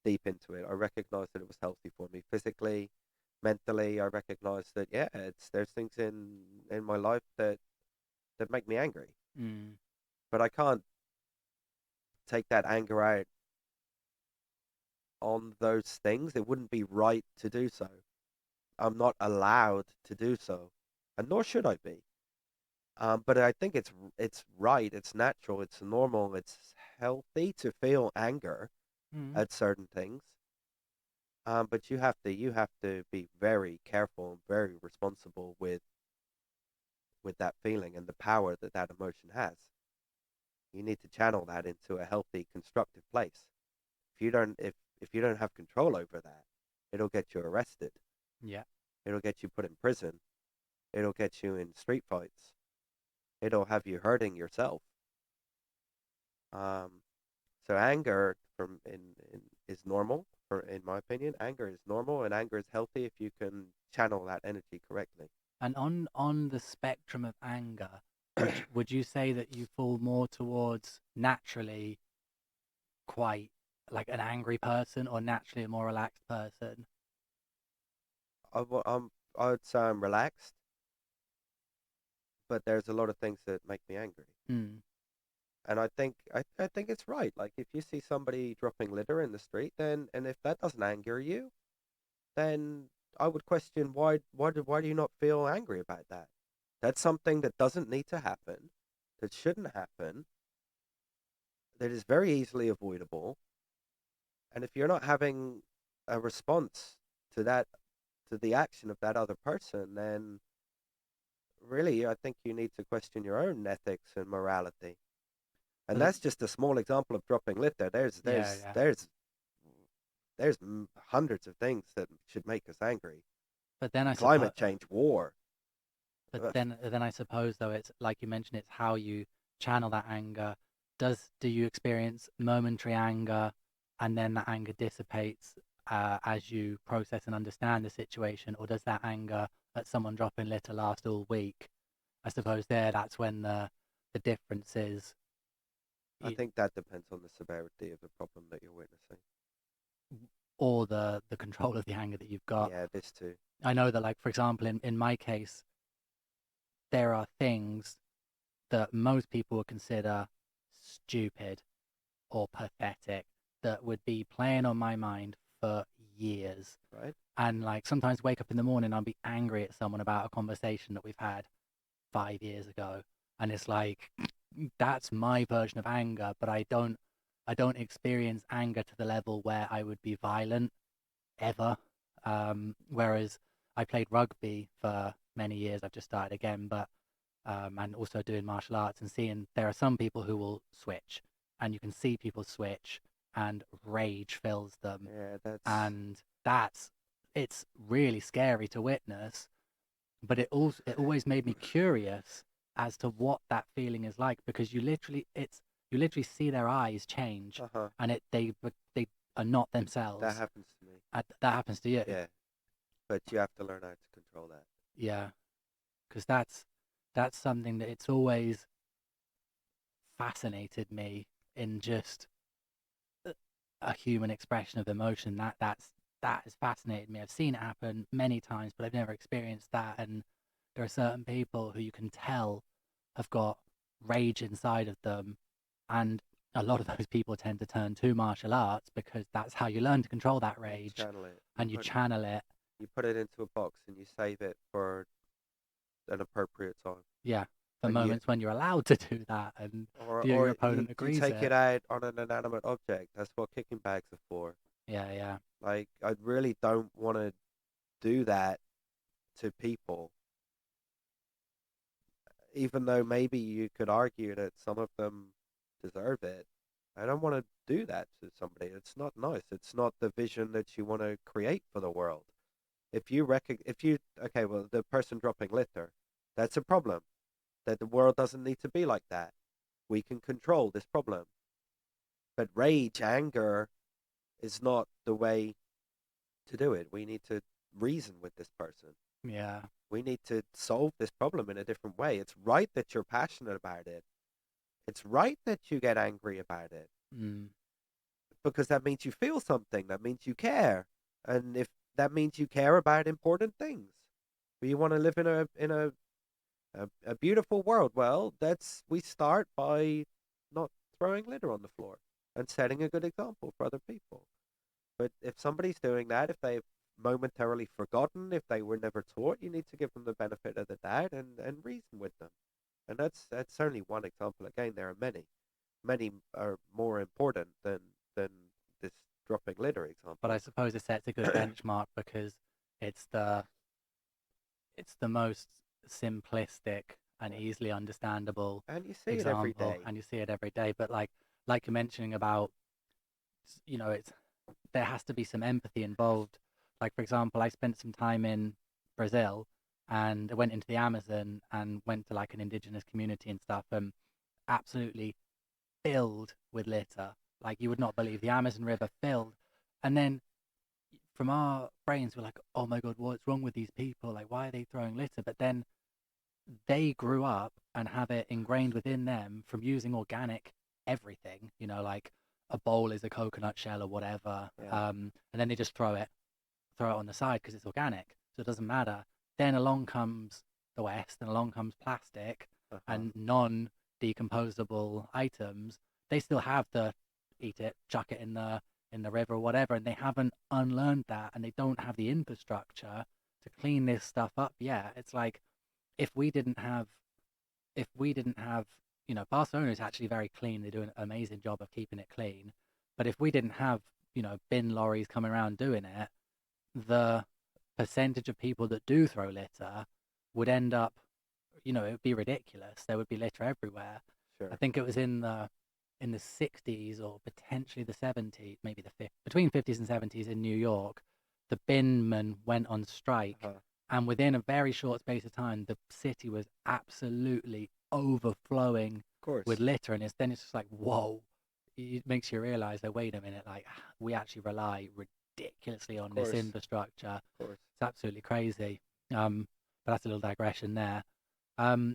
deep into it. I recognized that it was healthy for me physically, mentally. I recognized that there's things in my life that make me angry, Mm. but I can't take that anger out on those things. It wouldn't be right to do so. I'm not allowed to do so, and nor should I be. But I think it's right, it's natural, it's normal, it's healthy to feel anger Mm. at certain things. But you have to be very careful and very responsible with that feeling and the power that that emotion has. You need to channel that into a healthy, constructive place. If you don't have control over that, it'll get you arrested. Yeah. It'll get you put in prison. It'll get you in street fights. It'll have you hurting yourself. Um, so anger is normal. In my opinion, anger is normal and anger is healthy if you can channel that energy correctly. And on the spectrum of anger, would you say that you fall more towards naturally quite like an angry person or naturally a more relaxed person? I would say I'm relaxed, but there's a lot of things that make me angry. Mm. And I think it's right. Like if you see somebody dropping litter in the street, then and if that doesn't anger you, then I would question why do you not feel angry about that? That's something that doesn't need to happen, that shouldn't happen, that is very easily avoidable. And if you're not having a response to that, to the action of that other person, then really I think you need to question your own ethics and morality. And But that's just a small example of dropping litter. yeah, yeah. There's hundreds of things that should make us angry. But then I suppose, Climate change, war. but Ugh. then I suppose though it's like you mentioned, it's how you channel that anger. Do you experience momentary anger, and then that anger dissipates as you process and understand the situation, or does that anger at someone dropping litter last all week? I suppose that's when the difference is, I think that depends on the severity of the problem that you're witnessing. or the control of the anger that you've got. Yeah, this too. I know that, like for example, in my case, there are things that most people would consider stupid or pathetic that would be playing on my mind for years. Right? And like sometimes wake up in the morning, I'll be angry at someone about a conversation that we've had 5 years ago. And it's like, that's my version of anger, but I don't experience anger to the level where I would be violent ever. Whereas I played rugby for many years. I've just started again, but and also doing martial arts and seeing there are some people who will switch, and you can see people switch, and rage fills them, Yeah, that's. and that's it's really scary to witness. But it always made me curious as to what that feeling is like, because you literally see their eyes change, Uh huh. and they are not That themselves. happens to me. That happens to you. Yeah, but you have to learn how to control that. Yeah, because that's something that it's always fascinated me in just a human expression of emotion. That has fascinated me. I've seen it happen many times, but I've never experienced that. And there are certain people who you can tell have got rage inside of them, and a lot of those people tend to turn to martial arts because that's how you learn to control that You rage, channel it. and you channel it. You put it into a box and you save it for an appropriate time. Yeah, for And you moments when you're allowed to do that, and your or opponent you agrees take it it. out on an inanimate object. That's what kicking bags are for. Yeah, yeah. Like I really don't want to do that to people, even though maybe you could argue that some of them deserve it. I don't want to do that to somebody. It's not nice. It's not the vision that you want to create for the world. If you okay, well, the person dropping litter, that's a problem. That the world doesn't need to be like that. We can control this problem. But rage, anger is not the way to do it. We need to reason with this person. Yeah. We need to solve this problem in a different way. It's right that you're passionate about it. It's right that you get angry about it. Mm. because that means you feel something. That means you care, and if that means you care about important things, but you want to live in a beautiful world. Well, we start by not throwing litter on the floor and setting a good example for other people. But if somebody's doing that, if they've momentarily forgotten, if they were never taught, you need to give them the benefit of the doubt and reason with them. And that's only one example. Again, there are many. Many are more important than this dropping litter But I example. suppose it sets a good benchmark because it's the it's the most simplistic and easily understandable And you see it every example, day. and you see it every day. But like you're mentioning about, it's there has to be some empathy involved. Like for example, I spent some time in Brazil, and I went into the Amazon and went to like an indigenous community and stuff, and absolutely filled with litter. Like you would not believe, the Amazon River filled. And then from our brains, we're like, oh my God, what's wrong with these people? Like, why are they throwing litter? But then they grew up and have it ingrained within them from using organic everything, like a bowl is a coconut shell or whatever. Yeah. And then they just throw it on the side because it's organic. So it doesn't matter. Then along comes the West and along comes plastic Uh huh. and non decomposable items. They still have to eat it, chuck it in the river or whatever, and they haven't unlearned that, and they don't have the infrastructure to clean this stuff up. Yeah, it's like if we didn't have if we didn't have Barcelona is actually very clean. They do an amazing job of keeping it clean. But if we didn't have bin lorries coming around doing it, the percentage of people that do throw litter would end up, it would be ridiculous. There would be litter everywhere. I Sure. think it was in the 60s or potentially the 70s, maybe between 50s and 70s in New York, the binmen went on Uh strike, huh. and within a very short space of time, the city was absolutely overflowing Of with course. litter, and it's just like, whoa. It makes you realize that, wait a minute, like we actually rely ridiculously Of on this course. infrastructure. Of course. It's absolutely crazy. But that's a little digression there. Um,